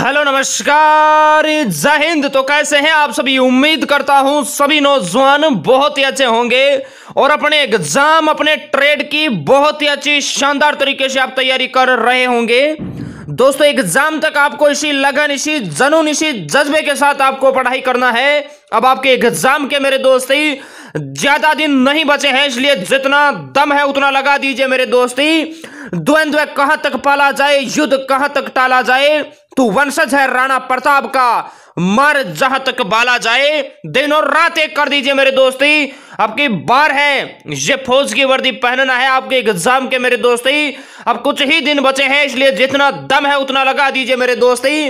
Hello नमस्कार जय हिंद। तो कैसे हैं आप सभी? उम्मीद करता हूं सभी नौजवान बहुत ही अच्छे होंगे और अपने एग्जाम अपने ट्रेड की बहुत ही अच्छी शानदार तरीके से आप तैयारी कर रहे होंगे। दोस्तों एग्जाम तक आपको इसी लगन इसी जुनून इसी जज्बे के साथ आपको पढ़ाई करना है। अब आपके एग्जाम के मेरे दोस्ती ज्यादा दिन नहीं बचे हैं, इसलिए जितना दम है उतना लगा दीजिए मेरे दोस्ती। द्वंद्व कहां तक पाला जाए, युद्ध कहां तक टाला जाए, तू वंशज है राणा प्रताप का, मार जहां तक बाला जाए। दिन और रात एक कर दीजिए मेरे दोस्ती। आपकी बार है ये फौज की वर्दी पहनना है आपके एग्जाम के मेरे दोस्ती। अब कुछ ही दिन बचे हैं, इसलिए जितना दम है उतना लगा दीजिए मेरे दोस्ती।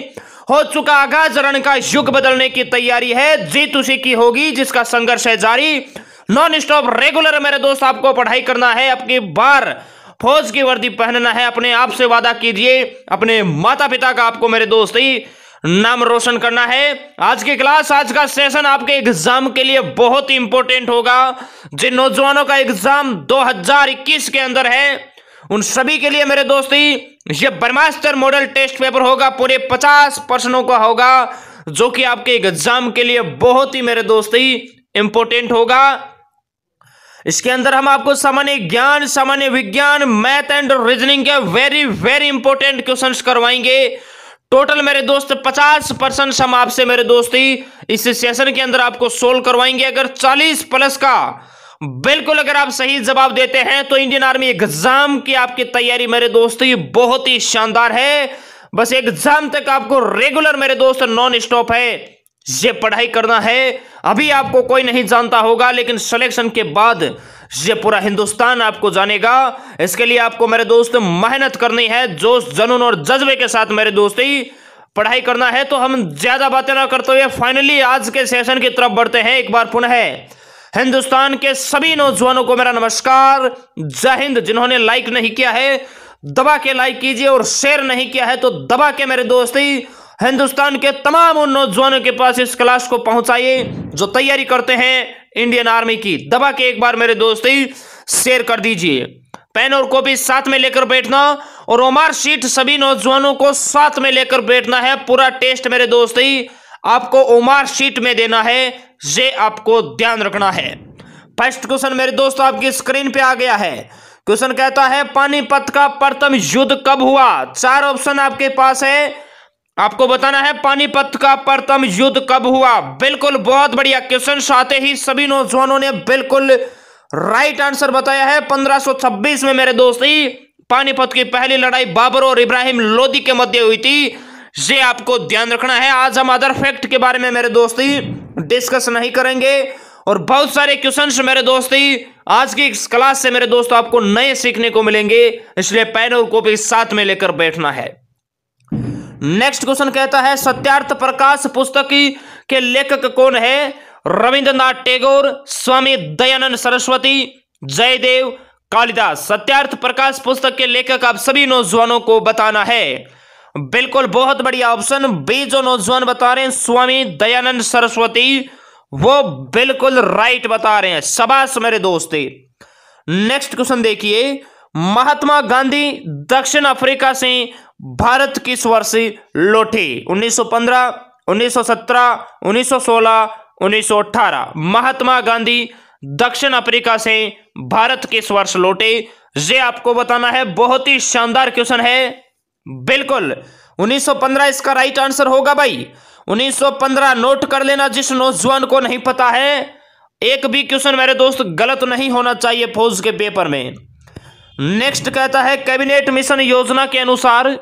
हो चुका आगाज रण का, युग बदलने की तैयारी है, जीत उसी की होगी जिसका संघर्ष है जारी। नॉन स्टॉप रेगुलर मेरे दोस्त आपको पढ़ाई करना है, आपकी बार फौज की वर्दी पहनना है। अपने आप से वादा कीजिए, अपने माता पिता का आपको मेरे दोस्ती नाम रोशन करना है। आज की क्लास आज का सेशन आपके एग्जाम के लिए बहुत ही इंपॉर्टेंट होगा। जिन नौजवानों का एग्जाम 2021 के अंदर है उन सभी के लिए मेरे दोस्ती ये ब्रह्मास्त्र मॉडल टेस्ट पेपर होगा। पूरे 50 प्रश्नों का होगा जो कि आपके एग्जाम के लिए बहुत ही मेरे दोस्ती इंपॉर्टेंट होगा। इसके अंदर हम आपको सामान्य ज्ञान, सामान्य विज्ञान, मैथ एंड रीजनिंग के वेरी वेरी इंपॉर्टेंट क्वेश्चंस करवाएंगे। टोटल मेरे दोस्त 50% हम आपसे मेरे दोस्ती इस सेशन के अंदर आपको सोल्व करवाएंगे। अगर 40 प्लस का बिल्कुल अगर आप सही जवाब देते हैं तो इंडियन आर्मी एग्जाम की आपकी तैयारी मेरे दोस्ती बहुत ही शानदार है। बस एग्जाम तक आपको रेगुलर मेरे दोस्त नॉन स्टॉप है, ये पढ़ाई करना है। अभी आपको कोई नहीं जानता होगा, लेकिन सिलेक्शन के बाद ये पूरा हिंदुस्तान आपको जानेगा। इसके लिए आपको मेरे दोस्त मेहनत करनी है, जोश जुनून और जज्बे के साथ मेरे दोस्ती पढ़ाई करना है। तो हम ज्यादा बातें ना करते हुए फाइनली आज के सेशन की तरफ बढ़ते हैं। एक बार पुनः हिंदुस्तान के सभी नौजवानों को मेरा नमस्कार, जय हिंद। जिन्होंने लाइक नहीं किया है दबा के लाइक कीजिए और शेयर नहीं किया है तो दबा के मेरे दोस्ती हिंदुस्तान के तमाम उन नौजवानों के पास इस क्लास को पहुंचाइए जो तैयारी करते हैं इंडियन आर्मी की। दबा के एक बार मेरे दोस्ती शेयर कर दीजिए। पेन और कॉपी साथ में लेकर बैठना और ओमार शीट सभी नौजवानों को साथ में लेकर बैठना है। पूरा टेस्ट मेरे दोस्ती आपको ओमार शीट में देना है, ये आपको ध्यान रखना है। फर्स्ट क्वेश्चन मेरे दोस्तों आपकी स्क्रीन पे आ गया है। क्वेश्चन कहता है पानीपत का प्रथम युद्ध कब हुआ? 4 ऑप्शन आपके पास है, आपको बताना है पानीपत का प्रथम युद्ध कब हुआ। बिल्कुल बहुत बढ़िया क्वेश्चन, आते ही सभी नौजवानों ने बिल्कुल राइट आंसर बताया है। 1526 में मेरे दोस्ती पानीपत की पहली लड़ाई बाबर और इब्राहिम लोदी के मध्य हुई थी, ये आपको ध्यान रखना है। आज हम अदर फैक्ट के बारे में मेरे दोस्ती डिस्कस नहीं करेंगे और बहुत सारे क्वेश्चंस मेरे दोस्ती आज की इस क्लास से मेरे दोस्तों आपको नए सीखने को मिलेंगे, इसलिए पेन और कॉपी साथ में लेकर बैठना है। नेक्स्ट क्वेश्चन कहता है सत्यार्थ प्रकाश पुस्तक के लेखक कौन है? रविंद्रनाथ टैगोर, स्वामी दयानंद सरस्वती, जयदेव, कालिदास। सत्यार्थ प्रकाश पुस्तक के लेखक आप सभी नौजवानों को बताना है। बिल्कुल बहुत बढ़िया ऑप्शन बी जो नौजवान बता रहे हैं स्वामी दयानंद सरस्वती, वो बिल्कुल राइट बता रहे हैं, शाबाश मेरे दोस्ती। नेक्स्ट क्वेश्चन देखिए, महात्मा गांधी दक्षिण अफ्रीका से भारत किस वर्ष लौटे? 1915, 1917, 1916, 1918। महात्मा गांधी दक्षिण अफ्रीका से भारत किस वर्ष लौटे, ये आपको बताना है। बहुत ही शानदार क्वेश्चन है। बिल्कुल 1915 इसका राइट आंसर होगा भाई। 1915 नोट कर लेना जिस नौजवान को नहीं पता है। एक भी क्वेश्चन मेरे दोस्त गलत नहीं होना चाहिए फौज के पेपर में। नेक्स्ट कहता है कैबिनेट मिशन योजना के अनुसार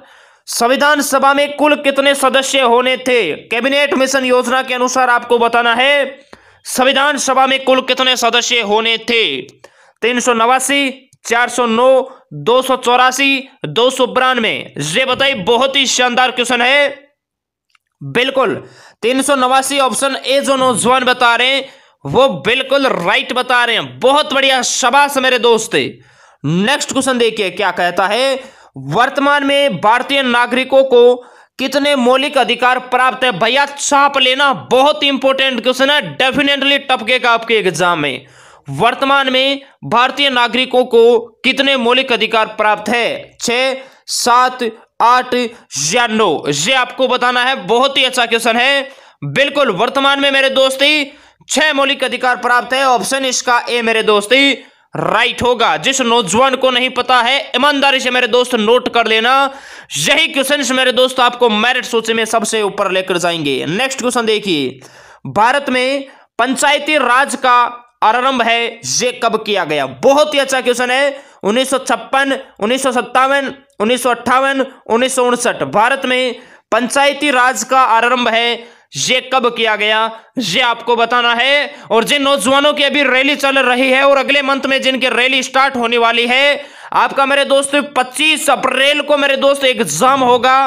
संविधान सभा में कुल कितने सदस्य होने थे? कैबिनेट मिशन योजना के अनुसार आपको बताना है संविधान सभा में कुल कितने सदस्य होने थे? 389, 409, 284, 292। ये बताइए, बहुत ही शानदार क्वेश्चन है। बिल्कुल 389 ऑप्शन ए जो नौजवान बता रहे हैं वो बिल्कुल राइट बता रहे हैं, बहुत बढ़िया, शाबाश मेरे दोस्त। नेक्स्ट क्वेश्चन देखिए क्या कहता है, वर्तमान में भारतीय नागरिकों को कितने मौलिक अधिकार प्राप्त है? भैया छाप लेना, बहुत इंपॉर्टेंट क्वेश्चन है, डेफिनेटली टपकेगा आपके एग्जाम में। वर्तमान में भारतीय नागरिकों को कितने मौलिक अधिकार प्राप्त है? 6, 7, 8 या 9? ये आपको बताना है। बहुत ही अच्छा क्वेश्चन है। बिल्कुल, वर्तमान में मेरे दोस्ती 6 मौलिक अधिकार प्राप्त है। ऑप्शन इसका ए मेरे दोस्ती राइट होगा। जिस नौजवान को नहीं पता है, ईमानदारी से मेरे दोस्त नोट कर लेना। यही क्वेश्चंस मेरे दोस्त आपको मेरिट सूची में सबसे ऊपर लेकर जाएंगे। नेक्स्ट क्वेश्चन देखिए, भारत में पंचायती राज का आरंभ है, ये कब किया गया? बहुत ही अच्छा क्वेश्चन है। 1956, 1957, 1958, 1959। भारत में पंचायती राज का आरंभ है, ये कब किया गया, ये आपको बताना है। और जिन नौजवानों की अभी रैली चल रही है और अगले मंथ में जिनकी रैली स्टार्ट होने वाली है, आपका मेरे दोस्त 25 अप्रैल को मेरे दोस्त एग्जाम होगा।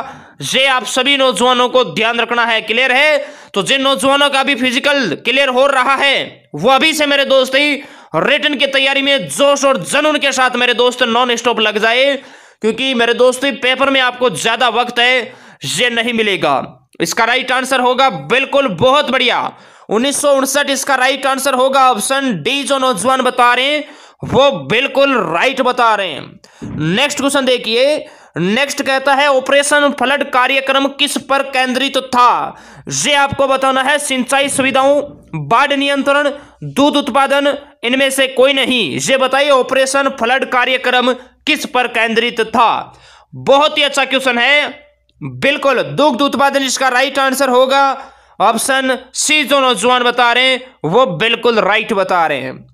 ये आप सभी नौजवानों को ध्यान रखना है। क्लियर है? तो जिन नौजवानों का अभी फिजिकल क्लियर हो रहा है, वो अभी से मेरे दोस्त ही रिटन की तैयारी में जोश और जुनून के साथ मेरे दोस्त नॉन स्टॉप लग जाए, क्योंकि मेरे दोस्त पेपर में आपको ज्यादा वक्त है, ये नहीं मिलेगा। इसका राइट आंसर होगा, बिल्कुल बहुत बढ़िया, 1959 इसका राइट आंसर होगा। ऑप्शन डी जो नौजवान बता रहे हैं वो बिल्कुल राइट बता रहे हैं। नेक्स्ट क्वेश्चन देखिए। नेक्स्ट कहता है ऑपरेशन फ्लड कार्यक्रम किस पर केंद्रित था? ये आपको बताना है। सिंचाई सुविधाओं, बाढ़ नियंत्रण, दूध उत्पादन, इनमें से कोई नहीं। ये बताइए ऑपरेशन फ्लड कार्यक्रम किस पर केंद्रित था? बहुत ही अच्छा क्वेश्चन है। बिल्कुल, दुग्ध उत्पादन इसका राइट आंसर होगा। ऑप्शन सी जो नौजवान बता रहे हैं वो बिल्कुल राइट बता रहे हैं।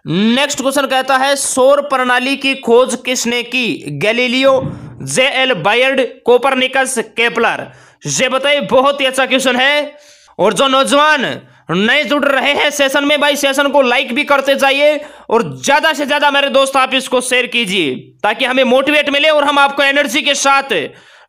नेक्स्ट क्वेश्चन कहता है सौर प्रणाली की खोज किसने की? Galileo, J L. Baird, Copernicus, Kepler. ये बताइए, बहुत ही अच्छा क्वेश्चन है। और जो नौजवान नए जुड़ रहे हैं सेशन में, भाई सेशन को लाइक भी करते जाइए और ज्यादा से ज्यादा मेरे दोस्त आप इसको शेयर कीजिए, ताकि हमें मोटिवेट मिले और हम आपको एनर्जी के साथ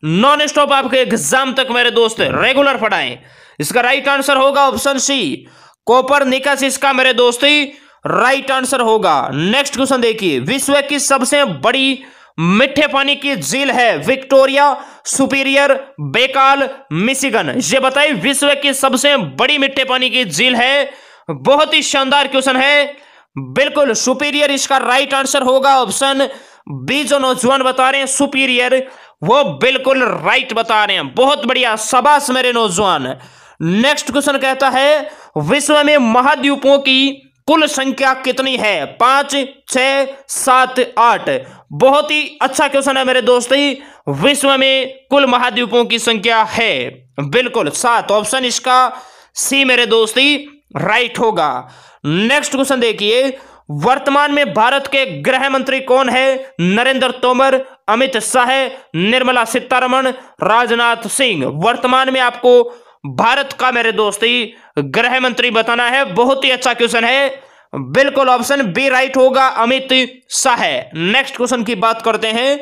नॉन स्टॉप आपके एग्जाम तक मेरे दोस्त रेगुलर पढ़ाएं। इसका राइट आंसर होगा ऑप्शन सी, कोपरनिकस इसका मेरे दोस्ती राइट आंसर होगा। नेक्स्ट क्वेश्चन देखिए, विश्व की सबसे बड़ी मीठे पानी की झील है? Victoria, superior, Baikal, Michigan. ये बताइए विश्व की सबसे बड़ी मीठे पानी की झील है। बहुत ही शानदार क्वेश्चन है। बिल्कुल सुपीरियर इसका राइट आंसर होगा। ऑप्शन बी जो नौजवान बता रहे हैं सुपीरियर, वो बिल्कुल राइट बता रहे हैं। बहुत बढ़िया, शाबाश मेरे नौजवान। नेक्स्ट क्वेश्चन कहता है विश्व में महाद्वीपों की कुल संख्या कितनी है? 5, 6, 7, 8। बहुत ही अच्छा क्वेश्चन है मेरे दोस्तों। विश्व में कुल महाद्वीपों की संख्या है बिल्कुल 7। ऑप्शन इसका सी मेरे दोस्ती राइट होगा। नेक्स्ट क्वेश्चन देखिए, वर्तमान में भारत के गृह मंत्री कौन है? नरेंद्र तोमर, अमित शाह, निर्मला सीतारमण, राजनाथ सिंह। वर्तमान में आपको भारत का मेरे दोस्ती गृह मंत्री बताना है। बहुत ही अच्छा क्वेश्चन है। बिल्कुल ऑप्शन बी राइट होगा, अमित शाह। नेक्स्ट क्वेश्चन की बात करते हैं।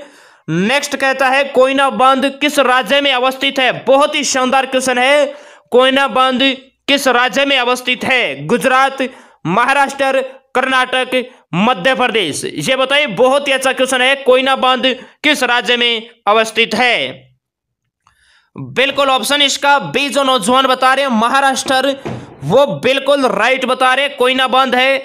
नेक्स्ट कहता है कोयना बांध किस राज्य में अवस्थित है? बहुत ही शानदार क्वेश्चन है। कोयना बांध किस राज्य में अवस्थित है? गुजरात, महाराष्ट्र, कर्नाटक, मध्य प्रदेश। ये बताइए, बहुत ही अच्छा क्वेश्चन है। कोयना बांध किस राज्य में अवस्थित है? बिल्कुल ऑप्शन इसका बी जो नौजवान बता रहे हैं महाराष्ट्र, वो बिल्कुल राइट बता रहे। कोयना बांध है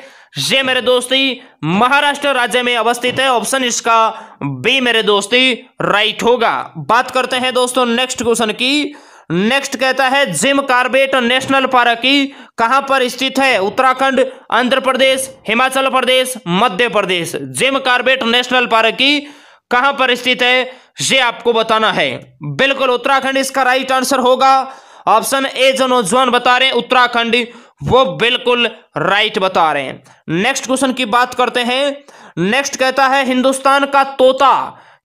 ये मेरे दोस्ती महाराष्ट्र राज्य में अवस्थित है। ऑप्शन इसका बी मेरे दोस्ती राइट होगा। बात करते हैं दोस्तों नेक्स्ट क्वेश्चन की। नेक्स्ट कहता है जिम कॉर्बेट नेशनल पार्क की कहां पर स्थित है? Uttarakhand, Andhra Pradesh, Himachal Pradesh, Madhya Pradesh. Jim Corbett national park की कहां पर स्थित है ये आपको बताना है। बिल्कुल उत्तराखंड इसका राइट आंसर होगा। ऑप्शन ए जो नौजवान बता रहे हैं उत्तराखंड, वो बिल्कुल राइट बता रहे हैं। नेक्स्ट क्वेश्चन की बात करते हैं। नेक्स्ट कहता है हिंदुस्तान का तोता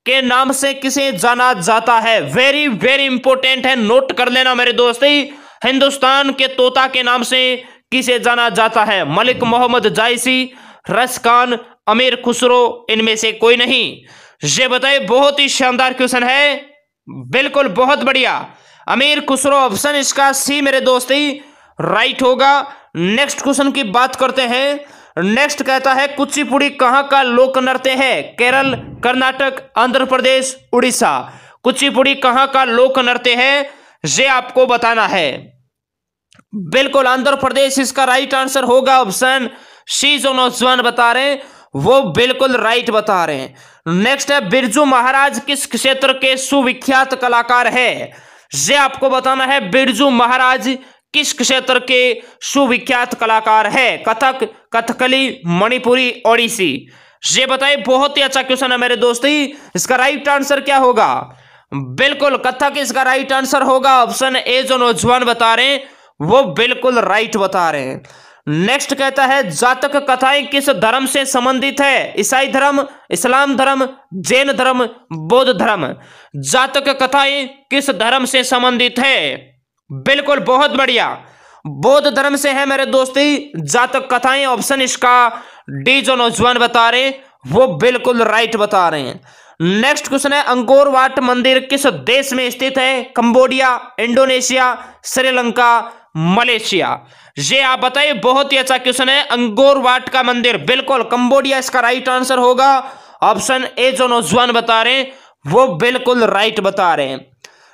के नाम से किसे जाना जाता है? वेरी वेरी इंपॉर्टेंट है, नोट कर लेना मेरे दोस्तों। हिंदुस्तान के तोता के नाम से किसे जाना जाता है? मलिक मोहम्मद जायसी, रस खान, अमीर खुसरो, इनमें से कोई नहीं। ये बताइए, बहुत ही शानदार क्वेश्चन है। बिल्कुल बहुत बढ़िया, अमीर खुसरो। ऑप्शन इसका सी मेरे दोस्ती राइट होगा। नेक्स्ट क्वेश्चन की बात करते हैं। नेक्स्ट कहता है कुचिपुड़ी कहां का लोक नृत्य है? केरल, कर्नाटक, आंध्र प्रदेश, उड़ीसा। कुचिपुड़ी कहां का लोक नृत्य है ये आपको बताना है। बिल्कुल आंध्र प्रदेश इसका राइट आंसर होगा। ऑप्शन सी जो नौजवान बता रहे हैं वो बिल्कुल राइट बता रहे हैं। नेक्स्ट है बिरजू महाराज किस क्षेत्र के सुविख्यात कलाकार है? ये आपको बताना है बिरजू महाराज किस क्षेत्र के सुविख्यात कलाकार है? कथक, कथकली, मणिपुरी, ओडिसी। ये बताइए, बहुत ही अच्छा क्वेश्चन है मेरे दोस्तों। इसका राइट आंसर क्या होगा? बिल्कुल कथक इसका राइट आंसर होगा। ऑप्शन ए जो नौजवान बता रहे हैं वो बिल्कुल राइट बता रहे हैं। नेक्स्ट कहता है जातक कथाएं किस धर्म से संबंधित है? ईसाई धर्म, इस्लाम धर्म, जैन धर्म, बौद्ध धर्म। जातक कथाएं किस धर्म से संबंधित है? बिल्कुल बहुत बढ़िया, बौद्ध धर्म से है मेरे दोस्ती जातक कथाएं। ऑप्शन इसका डी जो नौजवान बता रहे हैं वो बिल्कुल राइट बता रहे हैं। नेक्स्ट क्वेश्चन है अंकोर वाट मंदिर किस देश में स्थित है? Cambodia, Indonesia, Sri Lanka, Malaysia. ये आप बताइए, बहुत ही अच्छा क्वेश्चन है। अंकोर वाट का मंदिर बिल्कुल कंबोडिया इसका राइट आंसर होगा। ऑप्शन ए जो नौजवान बता रहे हैं वो बिल्कुल राइट बता रहे हैं।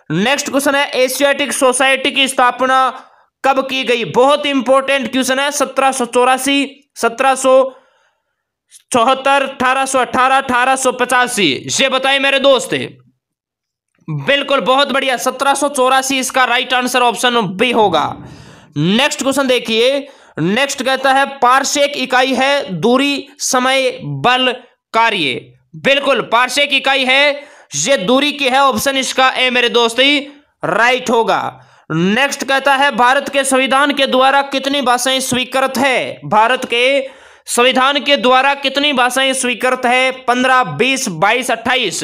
नेक्स्ट क्वेश्चन है एशियाटिक सोसाइटी की स्थापना कब की गई? बहुत इंपॉर्टेंट क्वेश्चन है। 1784, 1774, 1818, 1885। ये बताइए मेरे दोस्त। बिल्कुल बहुत बढ़िया, 1784 इसका राइट आंसर ऑप्शन बी होगा। नेक्स्ट क्वेश्चन देखिए। नेक्स्ट कहता है पारसेक इकाई है दूरी, समय, बल, कार्य। बिल्कुल पारसेक इकाई है, ये दूरी की है। ऑप्शन इसका ए मेरे दोस्ती राइट होगा। नेक्स्ट कहता है भारत के संविधान के द्वारा कितनी भाषाएं स्वीकृत है? भारत के संविधान के द्वारा कितनी भाषाएं स्वीकृत है? 15, 20, 22, 28।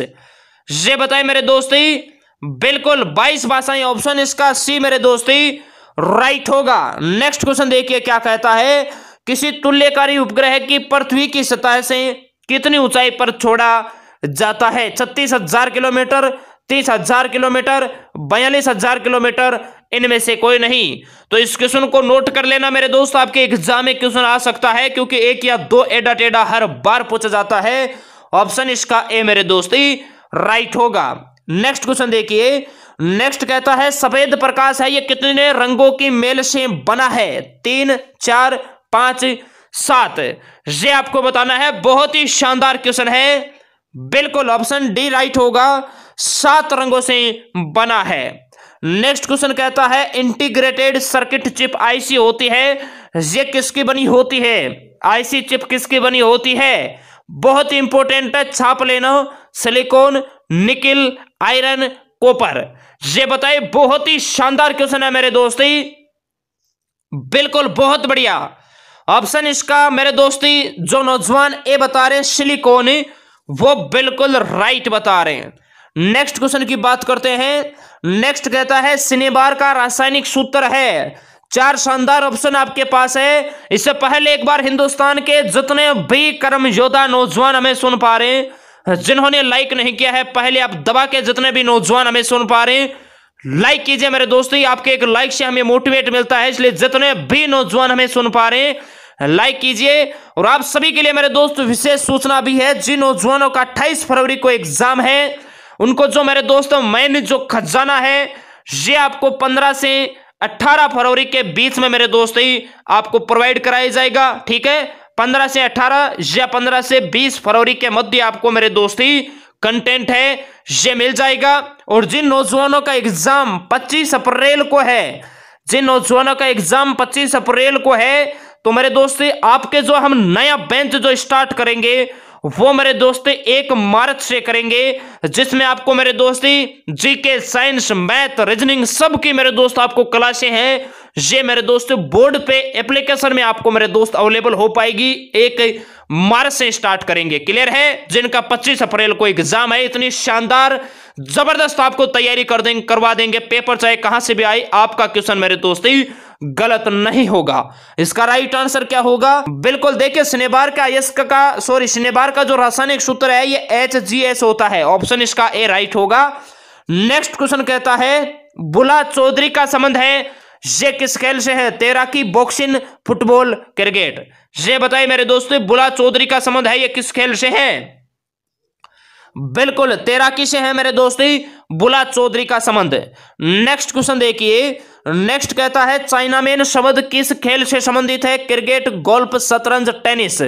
ये बताए मेरे दोस्ती बिल्कुल 22 भाषाएं। ऑप्शन इसका सी मेरे दोस्ती राइट होगा। नेक्स्ट क्वेश्चन देखिए क्या कहता है किसी तुल्यकारी उपग्रह की पृथ्वी की सतह से कितनी ऊंचाई पर छोड़ा जाता है? 36,000 किलोमीटर, 30,000 किलोमीटर, 42,000 किलोमीटर, इनमें से कोई नहीं। तो इस क्वेश्चन को नोट कर लेना मेरे दोस्त, आपके एग्जाम में क्वेश्चन आ सकता है क्योंकि एक या दो एडा टेढ़ा हर बार पूछा जाता है। ऑप्शन इसका ए मेरे दोस्ती राइट होगा। नेक्स्ट क्वेश्चन देखिए। नेक्स्ट कहता है सफेद प्रकाश है ये कितने रंगों की मेल से बना है? 3, 4, 5, 7। ये आपको बताना है। बहुत ही शानदार क्वेश्चन है। बिल्कुल ऑप्शन डी राइट होगा, 7 रंगों से बना है। नेक्स्ट क्वेश्चन कहता है इंटीग्रेटेड सर्किट चिप आईसी होती है, ये किसकी बनी होती है? आईसी चिप किसकी बनी होती है? बहुत ही इंपॉर्टेंट है, छाप लेना। Silicon, nickel, iron, copper. ये बताइए, बहुत ही शानदार क्वेश्चन है मेरे दोस्ती। बिल्कुल बहुत बढ़िया। ऑप्शन इसका मेरे दोस्ती जो नौजवान ए बता रहे हैं सिलिकॉन, वो बिल्कुल राइट बता रहे हैं। नेक्स्ट क्वेश्चन की बात करते हैं। नेक्स्ट कहता है सिनेबार का रासायनिक सूत्र है। 4 शानदार ऑप्शन आपके पास है। इससे पहले एक बार हिंदुस्तान के जितने भी कर्म योद्धा नौजवान हमें सुन पा रहे हैं, जिन्होंने लाइक नहीं किया है, पहले आप दबा के जितने भी नौजवान हमें सुन पा रहे हैं लाइक कीजिए मेरे दोस्तों। आपके एक लाइक से हमें मोटिवेट मिलता है, इसलिए जितने भी नौजवान हमें सुन पा रहे हैं लाइक कीजिए। और आप सभी के लिए मेरे दोस्त विशेष सूचना भी है, जिन नौजवानों का 28 फरवरी को एग्जाम है उनको जो मेरे दोस्तों मैंने जो खजाना है ये आपको 15 से 18 फरवरी के बीच में मेरे दोस्तों आपको प्रोवाइड कराया जाएगा। ठीक है, 15 से 18 या 15 से 20 फरवरी के मध्य आपको मेरे दोस्ती कंटेंट है ये मिल जाएगा। और जिन नौजवानों का एग्जाम 25 अप्रैल को है, जिन नौजवानों का एग्जाम 25 अप्रैल को है, तो मेरे दोस्ती आपके जो हम नया बेंच जो स्टार्ट करेंगे वो मेरे दोस्ती 1 मार्च से करेंगे, जिसमें आपको मेरे दोस्ती जीके, साइंस, मैथ, रीजनिंग सब की मेरे दोस्त आपको क्लासें हैं। ये मेरे दोस्त बोर्ड पे एप्लीकेशन में आपको मेरे दोस्त अवेलेबल हो पाएगी। 1 मार्च से स्टार्ट करेंगे। क्लियर है? जिनका 25 अप्रैल को एग्जाम है, इतनी शानदार जबरदस्त आपको तैयारी करवा देंगे। पेपर चाहे कहां से भी आए, आपका क्वेश्चन मेरे दोस्ती गलत नहीं होगा। इसका राइट आंसर क्या होगा? बिल्कुल देखिए, सिनेबार का जो रासायनिक सूत्र है ये HGS होता है। ऑप्शन इसका ए राइट होगा। नेक्स्ट क्वेश्चन कहता है बुला चौधरी का संबंध है ये किस खेल से है? तैराकी, बॉक्सिंग, फुटबॉल, क्रिकेट। ये बताइए मेरे दोस्तों, बुला चौधरी का संबंध है ये किस खेल से है? बिल्कुल तैराकी से है मेरे दोस्ती बुला चौधरी का संबंध। नेक्स्ट क्वेश्चन देखिए। नेक्स्ट कहता है चाइनामैन शब्द किस खेल से संबंधित है? क्रिकेट, गोल्फ, शतरंज, टेनिस।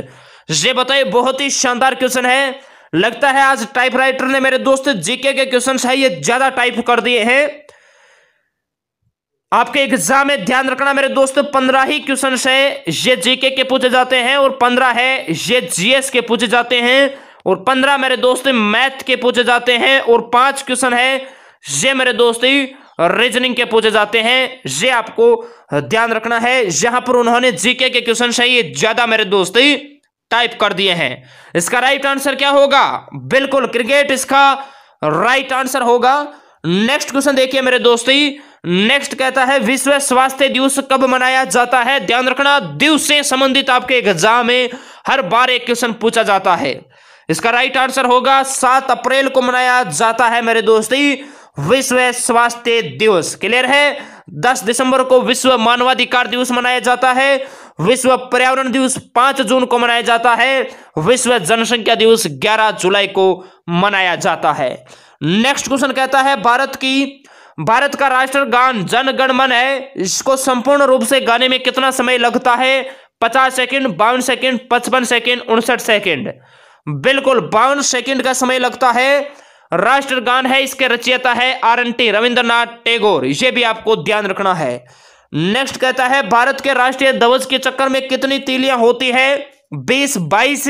ये बताइए, बहुत ही शानदार क्वेश्चन है। लगता है आज टाइपराइटर ने मेरे दोस्त जीके के क्वेश्चन है ये ज्यादा टाइप कर दिए हैं। आपके एग्जाम में ध्यान रखना मेरे दोस्त, 15 ही क्वेश्चन है ये जीके के पूछे जाते हैं, और 15 है ये जीएस के पूछे जाते हैं, और 15 मेरे दोस्त मैथ के पूछे जाते हैं, और 5 क्वेश्चन है ये मेरे दोस्त रीजनिंग के पूछे जाते हैं। ये आपको ध्यान रखना है। यहां पर उन्होंने जीके के क्वेश्चन है ये ज्यादा मेरे दोस्त टाइप कर दिए हैं। इसका राइट आंसर क्या होगा? बिल्कुल क्रिकेट इसका राइट आंसर होगा। नेक्स्ट क्वेश्चन देखिए मेरे दोस्ती। नेक्स्ट कहता है विश्व स्वास्थ्य दिवस कब मनाया जाता है? ध्यान रखना, दिवस से संबंधित आपके एग्जाम में हर बार एक क्वेश्चन पूछा जाता है। इसका राइट आंसर होगा 7 अप्रैल को मनाया जाता है मेरे दोस्ती विश्व स्वास्थ्य दिवस। क्लियर है? 10 दिसंबर को विश्व मानवाधिकार दिवस मनाया जाता है। विश्व पर्यावरण दिवस 5 जून को मनाया जाता है। विश्व जनसंख्या दिवस 11 जुलाई को मनाया जाता है। नेक्स्ट क्वेश्चन कहता है भारत का राष्ट्रगान जन गण मन है, इसको संपूर्ण रूप से गाने में कितना समय लगता है? 50 सेकंड, 52 सेकंड, 55 सेकंड, 59 सेकंड। बिल्कुल 52 सेकंड का समय लगता है। राष्ट्रगान है, इसके रचयिता है RNT रविंद्रनाथ टैगोर। यह भी आपको ध्यान रखना है। नेक्स्ट कहता है भारत के राष्ट्रीय ध्वज के चक्कर में कितनी तीलियां होती है? 20, 22,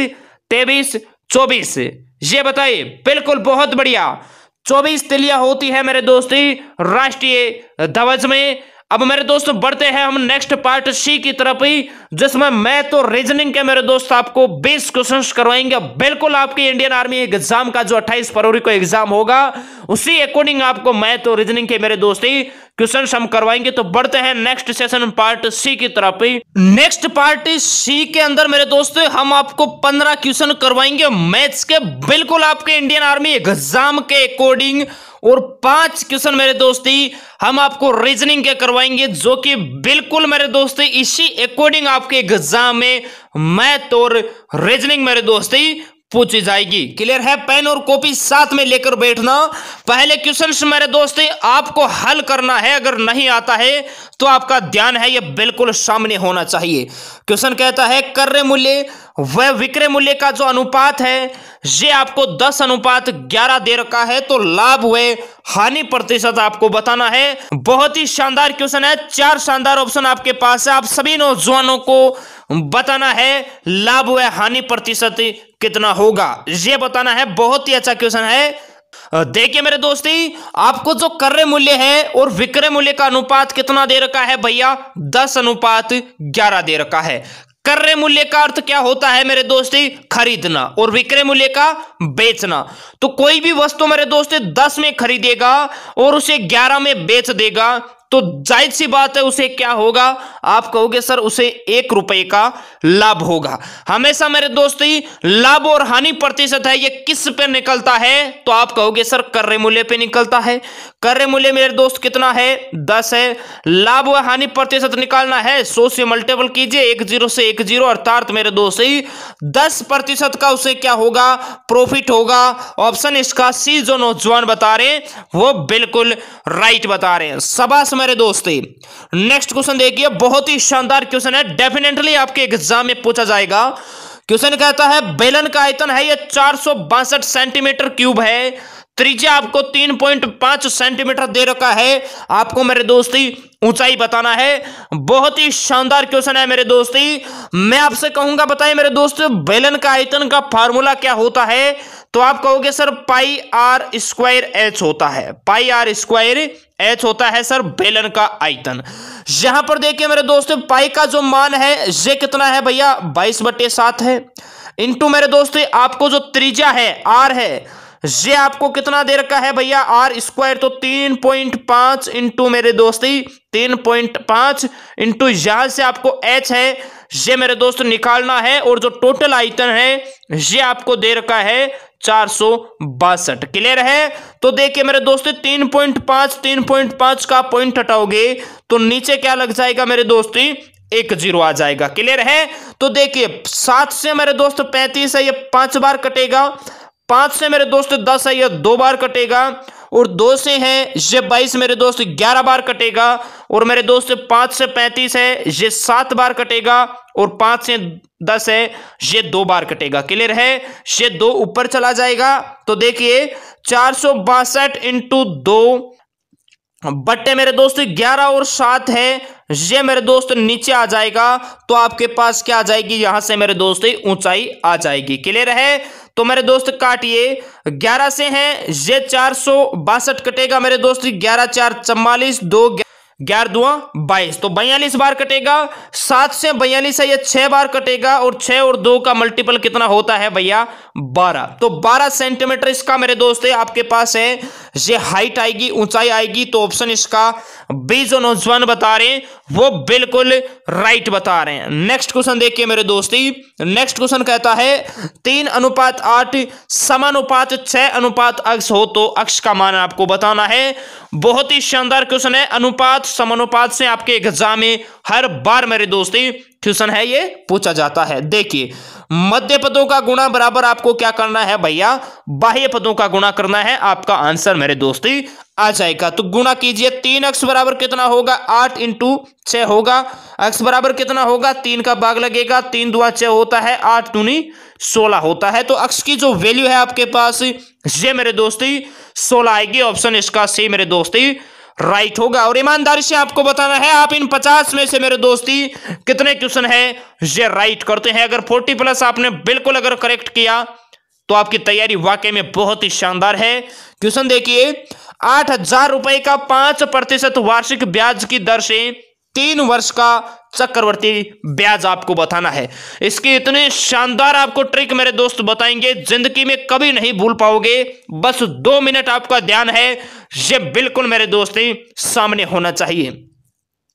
23, 24। ये बताइए। बिल्कुल बहुत बढ़िया, 24 तीलियां होती है मेरे दोस्ती राष्ट्रीय ध्वज में। अब मेरे दोस्तों बढ़ते हैं हम नेक्स्ट पार्ट सी की तरफ ही, जिसमें मैं तो रीजनिंग के मेरे दोस्त आपको 20 क्वेश्चंस करवाएंगे। बिल्कुल आपकी इंडियन आर्मी एग्जाम का जो 28 फरवरी को एग्जाम होगा उसी अकॉर्डिंग आपको मैं तो रीजनिंग के मेरे दोस्ती क्वेश्चंस हम करवाएंगे। तो बढ़ते हैं नेक्स्ट सेशन पार्ट सी की तरफ ही। नेक्स्ट पार्ट सी के अंदर मेरे दोस्तों हम आपको 15 क्वेश्चन करवाएंगे मैथ्स के, बिल्कुल आपके इंडियन आर्मी एग्जाम के अकॉर्डिंग, और 5 क्वेश्चन मेरे दोस्ती हम आपको रीजनिंग के करवाएंगे, जो कि बिल्कुल मेरे दोस्ती इसी अकॉर्डिंग आपके एग्जाम में मैथ और रीजनिंग मेरे दोस्ती पूछी जाएगी। क्लियर है? पेन और कॉपी साथ में लेकर बैठना। पहले क्वेश्चंस मेरे दोस्ती आपको हल करना है, अगर नहीं आता है तो आपका ध्यान है ये बिल्कुल सामने होना चाहिए। क्वेश्चन कहता है क्रय मूल्य व विक्रय मूल्य का जो अनुपात है ये आपको 10:11 दे रखा है, तो लाभ व हानि प्रतिशत आपको बताना है। बहुत ही शानदार क्वेश्चन है, 4 शानदार ऑप्शन आपके पास है। आप सभी नौजवानों को बताना है लाभ व हानि प्रतिशत कितना होगा, ये बताना है। बहुत ही अच्छा क्वेश्चन है। देखिए मेरे दोस्ती, आपको जो क्रय मूल्य है और विक्रय मूल्य का अनुपात कितना दे रखा है भैया? 10:11 दे रखा है। क्रय मूल्य का अर्थ क्या होता है मेरे दोस्ती? खरीदना, और विक्रय मूल्य का बेचना। तो कोई भी वस्तु मेरे दोस्ती 10 में खरीदेगा और उसे 11 में बेच देगा, तो जाहिर सी बात है उसे क्या होगा? आप कहोगे सर उसे 1 रुपए का लाभ होगा। हमेशा मेरे दोस्ती लाभ और हानि प्रतिशत है ये किस पे निकलता है? तो आप कहोगे सर क्रय मूल्य पे निकलता है। क्रय मूल्य मेरे दोस्त कितना है? 10 है। लाभ व हानि प्रतिशत निकालना है, 100 से मल्टीपल कीजिए, 1 0 से 1 0, अर्थात मेरे दोस्त 10% का उसे क्या होगा? प्रॉफिट होगा। ऑप्शन इसका सी जो नौजवान बता रहे हैं वो बिल्कुल राइट बता रहे हैं। शाबाश मेरे दोस्ती। नेक्स्ट क्वेश्चन देखिए, बहुत ही शानदार क्वेश्चन है, डेफिनेटली आपके एग्जाम में पूछा जाएगा। क्वेश्चन कहता है बेलन का आयतन है ये 462 सेंटीमीटर क्यूब है, त्रिज्या आपको 3.5 सेंटीमीटर दे रखा है। आपको मेरे दोस्ती ऊंचाई बताना है। बहुत ही शानदार क्वेश्चन है मेरे दोस्ती। मैं आपसे कहूंगा बताइए मेरे दोस्त बेलन का आयतन का फार्मूला क्या होता है? तो आप कहोगे sir pi r square h होता है। पाई आर स्क्वायर एच होता है सर बेलन का आयतन। यहां पर देखिए मेरे दोस्तों पाई का जो मान है ये कितना है भैया? 22/7 है। इंटू मेरे दोस्तों आपको जो त्रिज्या है आर है ये आपको कितना दे रखा है भैया? आर स्क्वायर, तो 3.5 इंटू मेरे दोस्ती 3.5 इंटू यहां से आपको एच है ये मेरे दोस्त निकालना है, और जो टोटल आयतन है ये आपको दे रखा है 462। क्लियर है? तो देखिए मेरे दोस्तों 3.5 का पॉइंट हटाओगे तो नीचे क्या लग जाएगा मेरे दोस्ती? 1 0 आ जाएगा। क्लियर है? तो देखिए 7 से मेरे दोस्त 35 है, ये 5 बार कटेगा। 5 से मेरे दोस्त 10 है, ये 2 बार कटेगा, और 2 से है ये 22 मेरे दोस्त 11 बार कटेगा। और मेरे दोस्त 5 से 35 है ये 7 बार कटेगा। और 5 से 10 है ये 2 बार कटेगा। क्लियर है, ये 2 ऊपर चला जाएगा। तो देखिए 462 इंटू 2 बट्टे मेरे दोस्त 11 और 7 है ये मेरे दोस्त नीचे आ जाएगा। तो आपके पास क्या आ जाएगी, यहां से मेरे दोस्त ऊंचाई आ जाएगी। क्लियर है, तो मेरे दोस्त काटिए 11 से है ये 462 कटेगा मेरे दोस्त 11 4 44 2 11 2 22 तो 42 बार कटेगा। 7 से 42 है ये 6 बार कटेगा। और 6 और 2 का मल्टीपल कितना होता है भैया 12। तो 12 सेंटीमीटर इसका मेरे दोस्त आपके पास है ये हाइट आएगी, ऊंचाई आएगी। तो ऑप्शन इसका बी जो नौजवान बता रहे हैं वो बिल्कुल राइट बता रहे हैं। नेक्स्ट क्वेश्चन देखिए मेरे दोस्ती, नेक्स्ट क्वेश्चन कहता है 3:8 समानुपात 6 अक्ष हो तो अक्ष का मान आपको बताना है। बहुत ही शानदार क्वेश्चन है। अनुपात समानुपात से आपके एग्जाम में हर बार मेरे दोस्ती क्वेश्चन है ये पूछा जाता है। देखिए मध्य पदों का गुणा बराबर आपको क्या करना है भैया, बाह्य पदों का गुणा करना है। आपका आंसर मेरे दोस्ती आ जाएगा। तो गुणा कीजिए 3 अक्ष बराबर कितना होगा 8 इंटू 6 होगा। अक्ष बराबर कितना होगा 3 का भाग लगेगा, 3 2 6 होता है, 8 दूनी 16 होता है। तो अक्ष की जो वैल्यू है आपके पास ये मेरे दोस्ती 16 आएगी। ऑप्शन इसका सी मेरे दोस्ती राइट होगा। और ईमानदारी से आपको बताना है आप इन 50 में से मेरे दोस्ती कितने क्वेश्चन है ये राइट करते हैं। अगर 40+ आपने बिल्कुल अगर करेक्ट किया तो आपकी तैयारी वाकई में बहुत ही शानदार है। क्वेश्चन देखिए 8,000 रुपए का 5% वार्षिक ब्याज की दर से 3 वर्ष का चक्रवर्ती ब्याज आपको बताना है। इसकी इतने शानदार आपको ट्रिक मेरे दोस्त बताएंगे, जिंदगी में कभी नहीं भूल पाओगे। बस 2 मिनट आपका ध्यान है ये बिल्कुल मेरे दोस्त सामने होना चाहिए।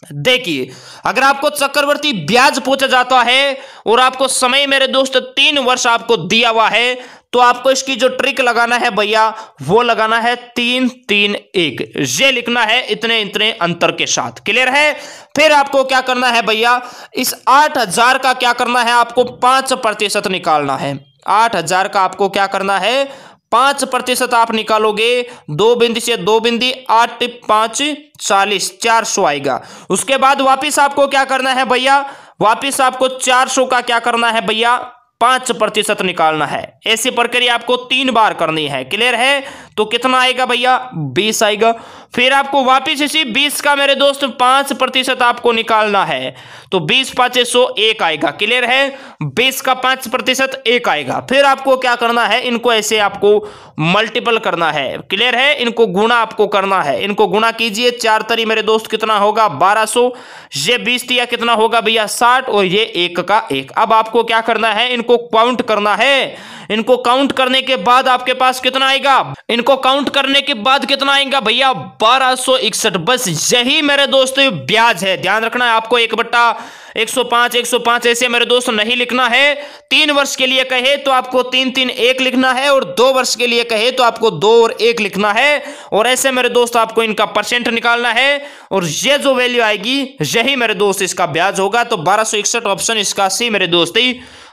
देखिए अगर आपको चक्रवर्ती ब्याज पूछा जाता है और आपको समय मेरे दोस्त 3 वर्ष आपको दिया हुआ है तो आपको इसकी जो ट्रिक लगाना है भैया वो लगाना है 3 3 1 ये लिखना है इतने इतने अंतर के साथ। क्लियर है, फिर आपको क्या करना है भैया इस 8,000 का क्या करना है आपको 5% निकालना है। 8,000 का आपको क्या करना है 5% आप निकालोगे, 2 बिंदी से 2 बिंदी 8 5 40 400 आएगा। उसके बाद वापिस आपको क्या करना है भैया, वापिस आपको 400 का क्या करना है भैया 5% निकालना है। ऐसी प्रक्रिया आपको 3 बार करनी है। क्लियर है, तो कितना आएगा भैया 20 आएगा। फिर आपको वापिस इसी 20 का मेरे दोस्त 5% आपको निकालना है तो 20 5 101 आएगा। क्लियर है, 20 का 5% 1 आएगा। फिर आपको क्या करना है इनको ऐसे आपको मल्टीपल करना है। क्लियर है, इनको गुणा आपको करना है। इनको गुणा कीजिए 4 तरी मेरे दोस्त कितना होगा 1200, ये 20 दिया कितना होगा भैया 60 और ये 1 का 1। अब आपको क्या करना है इनको काउंट करना है। इनको काउंट करने के बाद आपके पास कितना आएगा, इनको काउंट करने के बाद कितना आएगा भैया 1261। बस यही मेरे दोस्त ब्याज है। ध्यान रखना है आपको 1/105 ऐसे मेरे दोस्त नहीं लिखना है। 3 वर्ष के लिए कहे तो आपको 3 3 1 लिखना है और 2 वर्ष के लिए कहे तो आपको 2 और 1 लिखना है। और ऐसे मेरे दोस्त आपको इनका परसेंट निकालना है और ये जो वैल्यू आएगी यही मेरे दोस्त इसका ब्याज होगा। तो 1261 ऑप्शन इसका सी मेरे दोस्त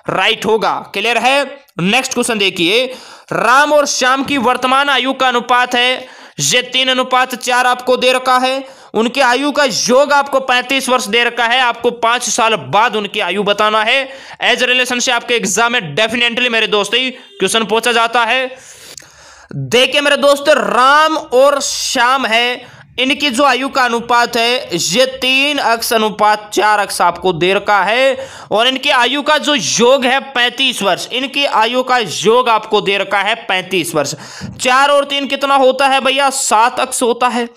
राइट होगा। क्लियर है, नेक्स्ट क्वेश्चन देखिए राम और श्याम की वर्तमान आयु का अनुपात है ये 3:4 आपको दे रखा है। उनके आयु का योग आपको 35 वर्ष दे रखा है। आपको 5 साल बाद उनकी आयु बताना है। एज रिलेशन से आपके एग्जाम में डेफिनेटली मेरे दोस्त क्वेश्चन पूछा जाता है। देखिए मेरे दोस्त राम और श्याम है, इनकी जो आयु का अनुपात है ये 3:4 आपको दे रखा है। और इनकी आयु का जो योग है 35 वर्ष। इनकी आयु का योग आपको दे रखा है 35 वर्ष। 4 और 3 कितना होता है भैया 7 अक्ष होता है।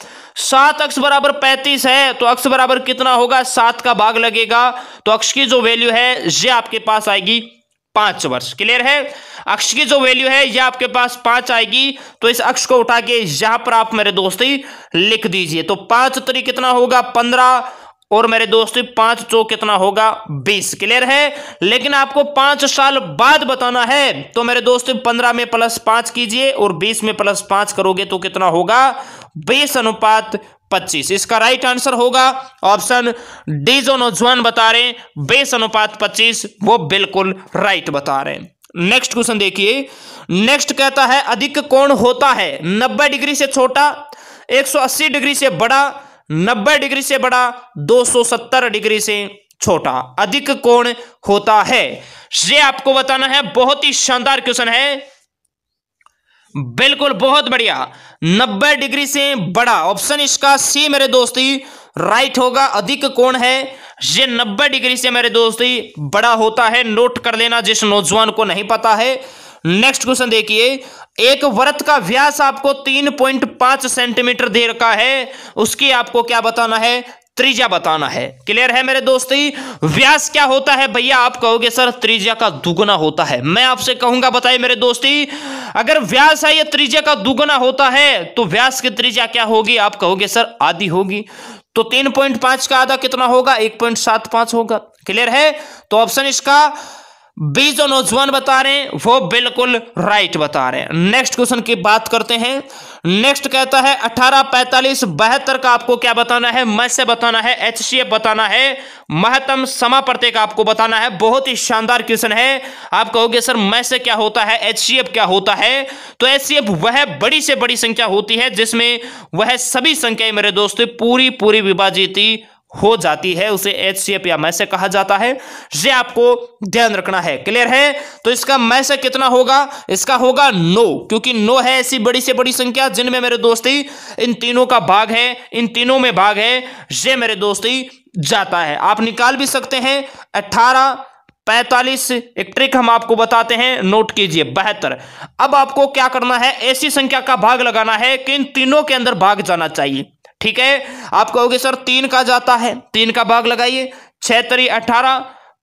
7 अक्ष बराबर 35 है तो अक्ष बराबर कितना होगा 7 का भाग लगेगा। तो अक्ष की जो वैल्यू है ये आपके पास आएगी 5 वर्ष। क्लियर है, अक्ष की जो वैल्यू है ये आपके पास 5 आएगी। तो इस अक्ष को उठा के यहां पर आप मेरे दोस्ती लिख दीजिए। तो 5 तरी कितना होगा 15 और मेरे दोस्त 5 चौक कितना होगा 20। क्लियर है, लेकिन आपको 5 साल बाद बताना है। तो मेरे दोस्त 15 में +5 कीजिए और 20 में +5 करोगे तो कितना होगा 20:25। इसका राइट आंसर होगा ऑप्शन डी जो नौजवान बता रहे हैं 20:25 वो बिल्कुल राइट बता रहे हैं। नेक्स्ट क्वेश्चन देखिए, नेक्स्ट कहता है अधिक कोण होता है 90 डिग्री से छोटा, 180 डिग्री से बड़ा, 90 डिग्री से बड़ा, 270 डिग्री से छोटा। अधिक कोण होता है, ये आपको बताना है। बहुत ही शानदार क्वेश्चन है, बिल्कुल बहुत बढ़िया। 90 डिग्री से बड़ा, ऑप्शन इसका सी मेरे दोस्ती राइट होगा। अधिक कोण है, ये 90 डिग्री से मेरे दोस्ती बड़ा होता है। नोट कर लेना जिस नौजवान को नहीं पता है। नेक्स्ट क्वेश्चन देखिए, एक वृत्त का व्यास आपको 3.5 सेंटीमीटर दे रखा है, उसकी आपको क्या बताना है, त्रिज्या बताना है। क्लियर है मेरे दोस्ती। व्यास क्या होता है भैया, आप कहोगे सर त्रिज्या का दुगुना होता है। मैं आपसे कहूंगा बताइए मेरे दोस्ती, अगर व्यास है ये त्रिज्या का दुगुना होता है तो व्यास की त्रिज्या क्या होगी, आप कहोगे सर आधी होगी। तो 3.5 का आधा कितना होगा, 1.75 होगा। क्लियर है, तो ऑप्शन इसका बी जो नौजवान बता रहे हैं वो बिल्कुल राइट बता रहे हैं। नेक्स्ट क्वेश्चन की बात करते हैं। नेक्स्ट कहता है 18, 45, 72 का आपको क्या बताना है, मैं से बताना है, HCF बताना है, महत्तम समापर्ते का आपको बताना है। बहुत ही शानदार क्वेश्चन है। आप कहोगे सर मैं से क्या होता है, HCF क्या होता है, तो HCF वह बड़ी से बड़ी संख्या होती है जिसमें वह सभी संख्याएं मेरे दोस्तों पूरी विभाजित हो जाती है, उसे HCF या मैसे कहा जाता है। ये आपको ध्यान रखना है। क्लियर है, तो इसका मैसे कितना होगा, इसका होगा 9, क्योंकि 9 है ऐसी बड़ी से बड़ी संख्या जिनमें मेरे दोस्ती इन तीनों का भाग है, इन तीनों में भाग है, ये मेरे दोस्ती जाता है। आप निकाल भी सकते हैं 18, 45, एक ट्रिक हम आपको बताते हैं, नोट कीजिए 72। अब आपको क्या करना है, ऐसी संख्या का भाग लगाना है कि इन तीनों के अंदर भाग जाना चाहिए। ठीक है, आप कहोगे सर 3 का जाता है, 3 का भाग लगाइए, 6 3 18,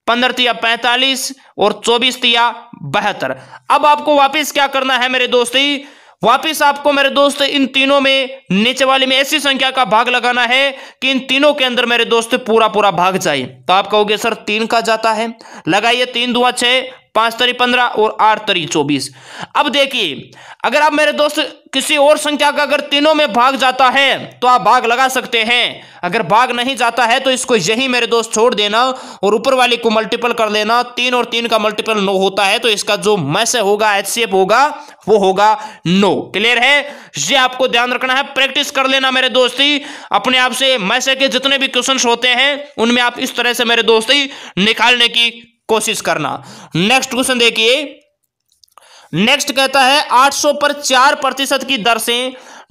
15 3 45 और 24 3 72। अब आपको वापस क्या करना है मेरे दोस्ती, वापस आपको मेरे दोस्त इन तीनों में नीचे वाले में ऐसी संख्या का भाग लगाना है कि इन तीनों के अंदर मेरे दोस्त पूरा भाग जाए। तो आप कहोगे सर 3 का जाता है, लगाइए 3 दूना 6, 5 3 15 और 8 3 24। अब देखिए, अगर आप मेरे दोस्त किसी और संख्या का अगर तीनों में भाग जाता है तो आप भाग लगा सकते हैं, अगर भाग नहीं जाता है तो इसको यही मेरे दोस्त छोड़ देना और ऊपर वाली को मल्टीपल कर लेना। 3 और 3 का मल्टीपल 9 होता है, तो इसका जो मैसे होगा, HCF होगा, वो होगा 9। क्लियर है, ये आपको ध्यान रखना है, प्रैक्टिस कर लेना मेरे दोस्ती अपने आप से। मैसे के जितने भी क्वेश्चंस होते हैं उनमें आप इस तरह से मेरे दोस्ती निकालने की कोशिश करना। नेक्स्ट क्वेश्चन देखिए, नेक्स्ट कहता है 800 पर 4% की दर से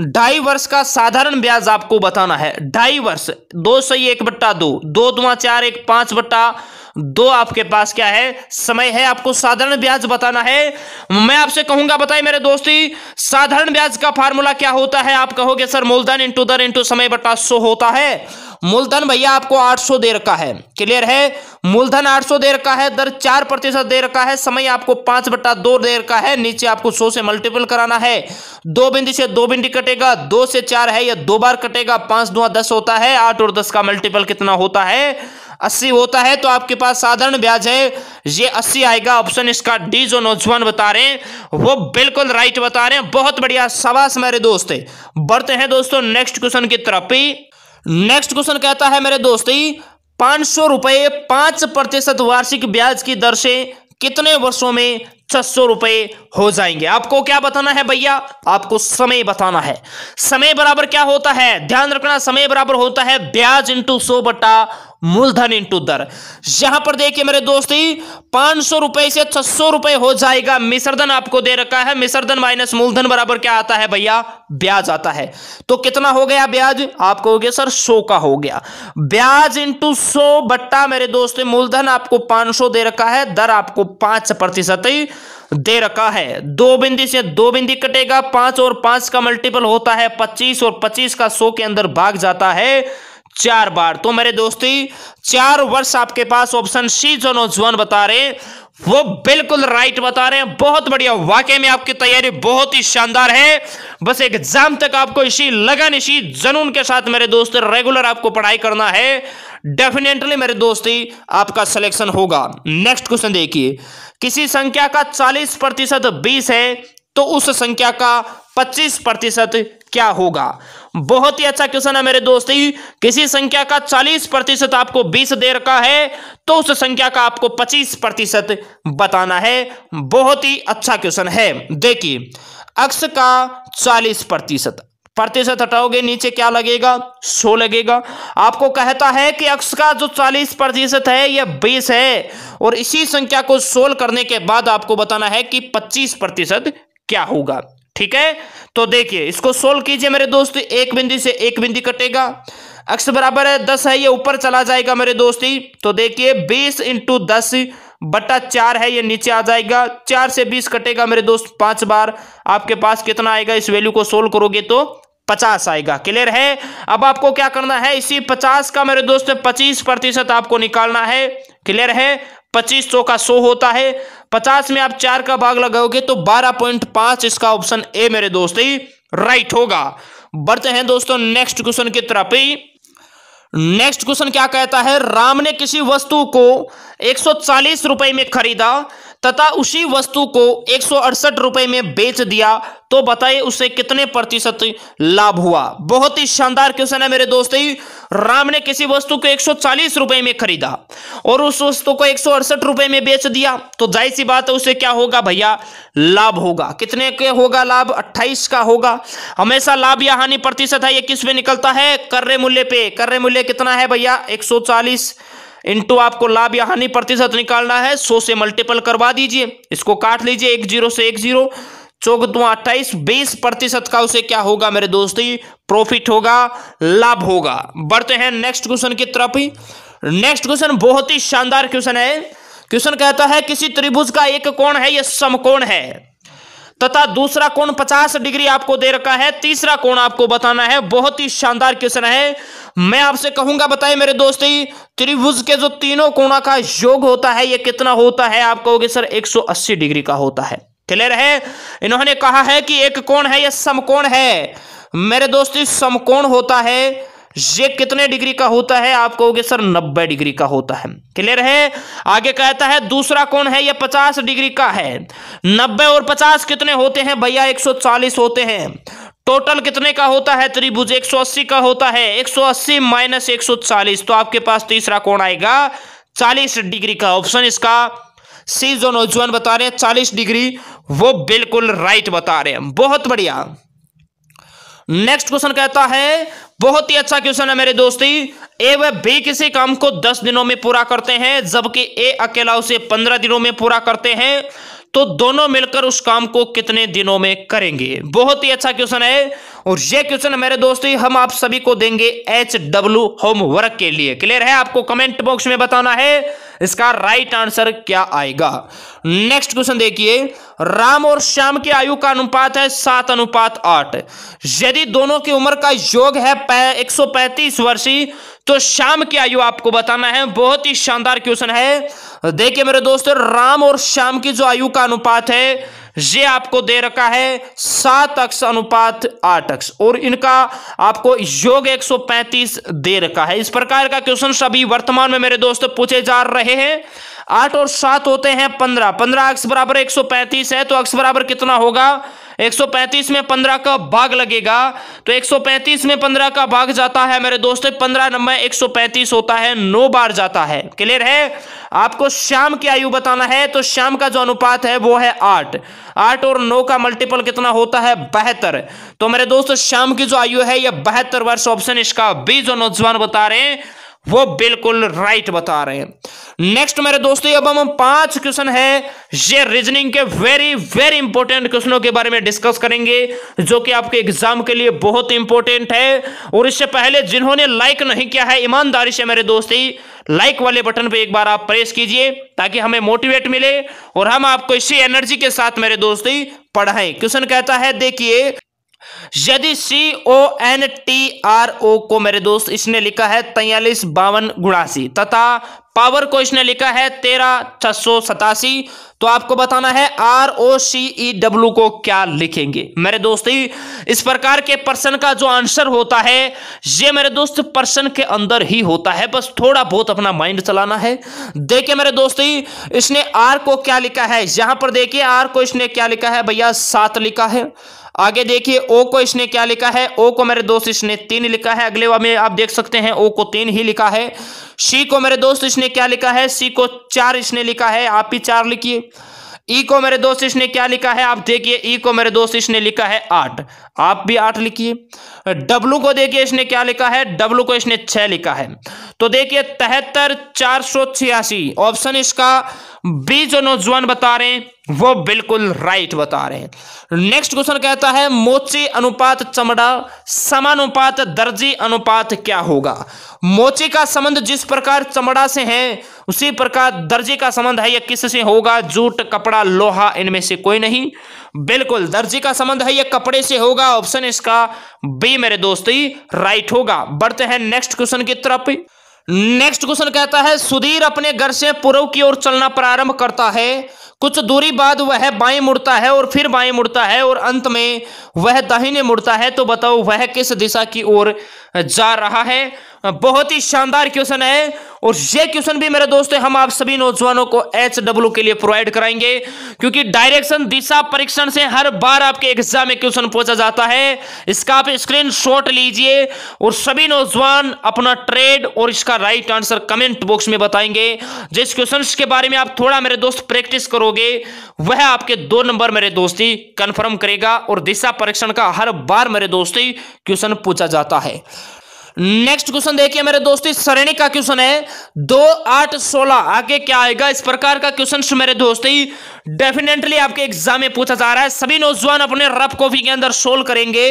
2.5 वर्ष का साधारण ब्याज आपको बताना है। 2.5 वर्ष, 2 सही 1/2, 2 दूना 4, 1 5/2 आपके पास क्या है, समय है। आपको साधारण ब्याज बताना है। मैं आपसे कहूंगा बताइए मेरे दोस्ती, साधारण ब्याज का फार्मूला क्या होता है। आप कहोगे सर मूलधन इंटू दर इंटू समय बटा 100 होता है। मूलधन भैया आपको 800 दे रखा है। क्लियर है, मूलधन 800 दे रखा है, दर 4% दे रखा है, समय आपको 5/2 दे रखा है, नीचे आपको 100 से मल्टीपल कराना है। 2 बिंदी से 2 बिंदी कटेगा, 2 से 4 है, यह 2 बार कटेगा, 5 दूना 10 होता है, 8 और 10 का मल्टीपल कितना होता है, 80 होता है। तो आपके पास साधारण ब्याज है, ये 80 आएगा। ऑप्शन इसका डी जो नौजवान बता रहे हैं वो बिल्कुल राइट बता रहे हैं। बहुत बढ़िया, शाबाश मेरे दोस्त। बढ़ते हैं दोस्तों नेक्स्ट क्वेश्चन की तरफ। नेक्स्ट क्वेश्चन कहता है मेरे दोस्ती, 500 रुपए 5% वार्षिक ब्याज की दर से कितने वर्षों में 600 रुपए हो जाएंगे। आपको क्या बताना है भैया, आपको समय बताना है। समय बराबर क्या होता है, ध्यान रखना, समय बराबर होता है ब्याज इंटू 100 बटा मूलधन इंटू दर। यहां पर देखिए मेरे दोस्ती, 500 रुपए से 600 रुपए हो जाएगा। मिश्रधन आपको दे रखा है, मिश्रधन माइनस मूलधन बराबर क्या आता है भैया, ब्याज आता है। तो कितना हो गया ब्याज, आप कहोगे सर 100 का हो गया। ब्याज इंटू 100 बट्टा मेरे दोस्त मूलधन आपको 500 दे रखा है, दर आपको 5% दे रखा है। 2 बिंदी से 2 बिंदी कटेगा, 5 और 5 का मल्टीपल होता है 25 और 25 का 100 के अंदर भाग जाता है 4 बार। तो मेरे दोस्ती 4 वर्ष आपके पास ऑप्शन सी जो नौजवान बता रहे हैं वो बिल्कुल राइट बता रहे हैं। बहुत बढ़िया, वाकई में आपकी तैयारी बहुत ही शानदार है। बस एग्जाम तक आपको इसी लगन, इसी जुनून के साथ मेरे दोस्त रेगुलर आपको पढ़ाई करना है। डेफिनेटली मेरे दोस्ती आपका सिलेक्शन होगा। नेक्स्ट क्वेश्चन देखिए, किसी संख्या का 40% 20 है तो उस संख्या का 25% क्या होगा। बहुत ही अच्छा क्वेश्चन है मेरे दोस्ती। किसी संख्या का 40% आपको 20 दे रखा है तो उस संख्या का आपको 25% बताना है। बहुत ही अच्छा क्वेश्चन है। देखिए अक्स का 40%, प्रतिशत हटाओगे नीचे क्या लगेगा, 100 लगेगा। आपको कहता है कि अक्स का जो 40% है यह 20 है और इसी संख्या को सोल्व करने के बाद आपको बताना है कि 25% क्या होगा। ठीक है, तो देखिए इसको सोल्व कीजिए मेरे दोस्त। एक बिंदु से एक बिंदु कटेगा, अक्स बराबर है 10 है, ये ऊपर चला जाएगा मेरे दोस्ती। तो देखिए 20 × 10/4 है, ये नीचे आ जाएगा। 4 से 20 कटेगा मेरे दोस्त 5 बार। आपके पास कितना आएगा, इस वैल्यू को सोल्व करोगे तो 50 आएगा। क्लियर है। अब आपको क्या करना है, इसी 50 का मेरे दोस्त 25% आपको निकालना है। क्लियर है। 25 100 का 100 होता है। 50 में आप 4 का भाग लगाओगे तो 12.5, इसका ऑप्शन ए मेरे दोस्त ही राइट होगा। बढ़ते हैं दोस्तों नेक्स्ट क्वेश्चन की तरफ। नेक्स्ट क्वेश्चन क्या कहता है, राम ने किसी वस्तु को 140 रुपए में खरीदा तथा उसी वस्तु को 168 रुपए में बेच दिया, तो बताइए उसे कितने प्रतिशत लाभ हुआ। बहुत ही शानदार क्वेश्चन है मेरे दोस्तों। राम ने किसी वस्तु को 140 रुपए में खरीदा और उस वस्तु को 168 रुपए में बेच दिया, तो जाहिर सी बात है उसे क्या होगा भैया, लाभ होगा। कितने के होगा लाभ, 28 का होगा। हमेशा लाभ या हानि प्रतिशत है, ये किस पे निकलता है, क्रय मूल्य पे। क्रय मूल्य कितना है भैया, 140 इंटू आपको लाभ या हानि प्रतिशत निकालना है, 100 से मल्टीपल करवा दीजिए। इसको काट लीजिए, 1 0 से 1 0, 4 2 28, 20% का उसे क्या होगा मेरे दोस्ती, प्रॉफिट होगा, लाभ होगा। बढ़ते हैं नेक्स्ट क्वेश्चन की तरफ। नेक्स्ट क्वेश्चन बहुत ही शानदार क्वेश्चन है। क्वेश्चन कहता है किसी त्रिभुज का एक कोण है, यह समकोण है तथा दूसरा कोण 50 डिग्री आपको दे रखा है, तीसरा कोण आपको बताना है। बहुत ही शानदार क्वेश्चन है। मैं आपसे कहूंगा बताइए मेरे दोस्ती, त्रिभुज के जो तीनों कोणों का योग होता है ये कितना होता है। आप कहोगे सर 180 डिग्री का होता है। क्लियर है। इन्होंने कहा है कि एक कोण है, यह समकोण है मेरे दोस्ती। समकोण होता है, ये कितने डिग्री का होता है, आप कहोगे सर 90 डिग्री का होता है। क्लियर है। आगे कहता है दूसरा कोण है, यह 50 डिग्री का है। 90 और 50 कितने होते हैं भैया, 140 होते हैं। टोटल कितने का होता है त्रिभुज, 180 का होता है। 180 माइनस 140, तो आपके पास तीसरा कोण आएगा 40 डिग्री का। ऑप्शन इसका सी जो नौजवान बता रहे हैं 40 डिग्री, वो बिल्कुल राइट बता रहे हैं। बहुत बढ़िया। नेक्स्ट क्वेश्चन कहता है, बहुत ही अच्छा क्वेश्चन है मेरे दोस्ती। ए व बी किसी काम को 10 दिनों में पूरा करते हैं, जबकि ए अकेला उसे 15 दिनों में पूरा करते हैं, तो दोनों मिलकर उस काम को कितने दिनों में करेंगे। बहुत ही अच्छा क्वेश्चन है और ये क्वेश्चन मेरे दोस्तों हम आप सभी को देंगे HW होमवर्क के लिए। क्लियर है। आपको कमेंट बॉक्स में बताना है इसका राइट आंसर क्या आएगा। नेक्स्ट क्वेश्चन देखिए, राम और श्याम की आयु का अनुपात है 7:8। यदि दोनों की उम्र का योग है 135 वर्ष, तो श्याम की आयु आपको बताना है। बहुत ही शानदार क्वेश्चन है। देखिए मेरे दोस्तों, राम और श्याम की जो आयु का अनुपात है ये आपको दे रखा है 7:8 और इनका आपको योग 135 दे रखा है। इस प्रकार का क्वेश्चन सभी वर्तमान में मेरे दोस्तों पूछे जा रहे हैं। 8 और 7 होते हैं 15। 15 अक्स बराबर 135 है, तो अक्स बराबर कितना होगा, 135 में 15 का भाग लगेगा, तो 135 में 15 का भाग जाता है मेरे दोस्तों 15 नंबर 135 होता है, 9 बार जाता है। क्लियर है। आपको श्याम की आयु बताना है, तो श्याम का जो अनुपात है वो है 8। 8 और 9 का मल्टीपल कितना होता है, 72। तो मेरे दोस्तों श्याम की जो आयु है यह 72 वर्ष। ऑप्शन इसका बी जो नौजवान बता रहे हैं वो बिल्कुल राइट बता रहे हैं। नेक्स्ट मेरे दोस्तों अब हम 5 क्वेश्चन है ये रीजनिंग के वेरी वेरी इंपॉर्टेंट क्वेश्चनों के बारे में डिस्कस करेंगे, जो कि आपके एग्जाम के लिए बहुत इंपॉर्टेंट है। और इससे पहले जिन्होंने लाइक नहीं किया है, ईमानदारी से मेरे दोस्ती लाइक वाले बटन पे एक बार आप प्रेस कीजिए, ताकि हमें मोटिवेट मिले और हम आपको इसी एनर्जी के साथ मेरे दोस्ती पढ़ाएं। क्वेश्चन कहता है देखिए, यदि CONTRO को मेरे दोस्त इसने लिखा है 4352 तथा पावर को इसने लिखा है 13687, तो आपको बताना है ROCEW को क्या लिखेंगे मेरे दोस्ती। इस प्रकार के प्रश्न का जो आंसर होता है ये मेरे दोस्त प्रश्न के अंदर ही होता है, बस थोड़ा बहुत अपना माइंड चलाना है। देखिए मेरे दोस्ती, इसने R को क्या लिखा है, यहां पर देखिए R को इसने क्या लिखा है भैया 7 लिखा है। आगे देखिए ओ को इसने क्या लिखा है, ओ को मेरे दोस्त इसने 3 लिखा है। अगले में आप देख सकते हैं ओ को 3 ही लिखा है। सी को मेरे दोस्त इसने क्या लिखा है, सी को 4 इसने लिखा है, आप भी 4 लिखिए। ई को मेरे दोस्त इसने क्या लिखा है, आप देखिए ई को मेरे दोस्त इसने लिखा है 8, आप भी 8 लिखिए। डब्लू को देखिए इसने क्या लिखा है, डब्लू को इसने 6 लिखा है। तो देखिए 73 486 ऑप्शन इसका बी जो नौजवान बता रहे हैं वो बिल्कुल राइट बता रहे हैं। नेक्स्ट क्वेश्चन कहता है मोची अनुपात चमड़ा समानुपात दर्जी अनुपात क्या होगा। मोची का संबंध जिस प्रकार चमड़ा से है उसी प्रकार दर्जी का संबंध है, यह किससे होगा, जूट कपड़ा लोहा इनमें से कोई नहीं, बिल्कुल दर्जी का संबंध है यह कपड़े से होगा। ऑप्शन इसका बी मेरे दोस्ती राइट होगा। बढ़ते हैं नेक्स्ट क्वेश्चन की तरफ। नेक्स्ट क्वेश्चन कहता है सुधीर अपने घर से पूर्व की ओर चलना प्रारंभ करता है, कुछ दूरी बाद वह बाएं मुड़ता है और फिर बाएं मुड़ता है और अंत में वह दाहिने मुड़ता है, तो बताओ वह किस दिशा की ओर जा रहा है। बहुत ही शानदार क्वेश्चन है और ये क्वेश्चन भी मेरे दोस्तों हम आप सभी नौजवानों को HW के लिए प्रोवाइड कराएंगे, क्योंकि डायरेक्शन दिशा परीक्षण से हर बार आपके एग्जाम में क्वेश्चन पूछा जाता है। इसका आप स्क्रीनशॉट लीजिए और सभी नौजवान अपना ट्रेड और इसका राइट आंसर कमेंट बॉक्स में बताएंगे। जिस क्वेश्चन के बारे में आप थोड़ा मेरे दोस्त प्रैक्टिस करोगे वह आपके 2 नंबर मेरे दोस्ती कंफर्म करेगा और दिशा परीक्षण का हर बार मेरे दोस्ती क्वेश्चन पूछा जाता है। नेक्स्ट क्वेश्चन देखिए मेरे दोस्ती श्रेणी का क्वेश्चन है 2 8 16 आगे क्या आएगा, इस प्रकार का क्वेश्चन मेरे दोस्ती डेफिनेटली आपके एग्जाम में पूछा जा रहा है। सभी नौजवान अपने रफ कॉपी के अंदर सोल्व करेंगे।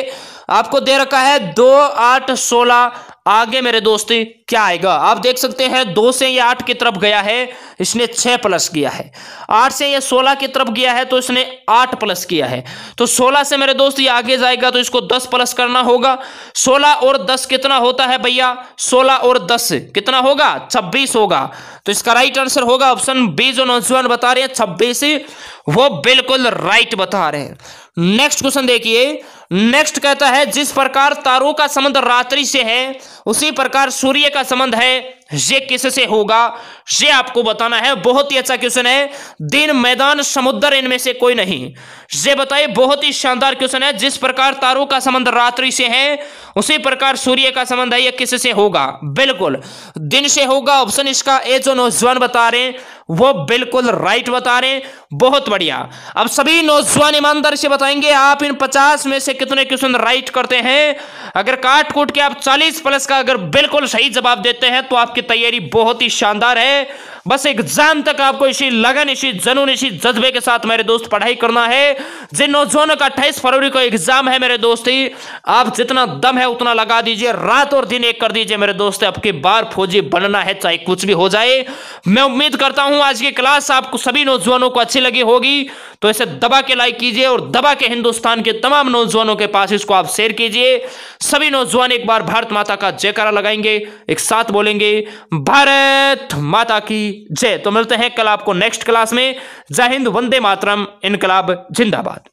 आपको दे रखा है 2 8 16 आगे मेरे दोस्ती क्या आएगा, आप देख सकते हैं 2 से ये 8 की तरफ गया है, इसने 6 प्लस किया है। 8 से ये 16 की तरफ गया है तो इसने 8 प्लस किया है। तो 16 से मेरे दोस्त ये आगे जाएगा तो इसको 10 प्लस करना होगा। 16 और 10 कितना होता है भैया, 16 और 10 कितना होगा, 26 होगा। तो इसका राइट आंसर होगा ऑप्शन बी जो नौजवान बता रहे हैं 26, वो बिल्कुल राइट बता रहे हैं। नेक्स्ट क्वेश्चन देखिए। नेक्स्ट कहता है जिस प्रकार तारों का संबंध रात्रि से है उसी प्रकार सूर्य का संबंध है, ये किससे होगा, ये आपको बताना है। बहुत ही अच्छा क्वेश्चन है। दिन मैदान समुद्र इनमें से कोई नहीं, ये बताइए। बहुत ही शानदार क्वेश्चन है। जिस प्रकार तारों का संबंध रात्रि से है उसी प्रकार सूर्य का संबंध है, यह किससे होगा, बिल्कुल दिन से होगा। ऑप्शन इसका ए जो नौजवान बता रहे हैं वो बिल्कुल राइट बता रहे हैं। बहुत बढ़िया। अब सभी नौजवान ईमानदारी से बताएंगे आप इन 50 में से कितने क्वेश्चन राइट करते हैं। अगर काट कूट के आप 40 प्लस का अगर बिल्कुल सही जवाब देते हैं तो आपकी तैयारी बहुत ही शानदार है। बस एग्जाम तक आपको इसी लगन, इसी जुनून, इसी जज्बे के साथ मेरे दोस्त पढ़ाई करना है। जिन नौजवानों का 28 फरवरी को एग्जाम है मेरे दोस्ती, आप जितना दम है उतना लगा दीजिए, रात और दिन एक कर दीजिए मेरे दोस्त। आपकी बार फौजी बनना है चाहे कुछ भी हो जाए। मैं उम्मीद करता हूं आज की क्लास आपको सभी नौजवानों को अच्छी लगी होगी, तो इसे दबा के लाइक कीजिए और दबा के हिंदुस्तान के तमाम नौजवानों के पास इसको आप शेयर कीजिए। सभी नौजवान एक बार भारत माता का जयकारा लगाएंगे, एक साथ बोलेंगे भारत माता की जय। तो मिलते हैं कल आपको नेक्स्ट क्लास में। जय हिंद, वंदे मातरम, इनकलाब जिंदाबाद।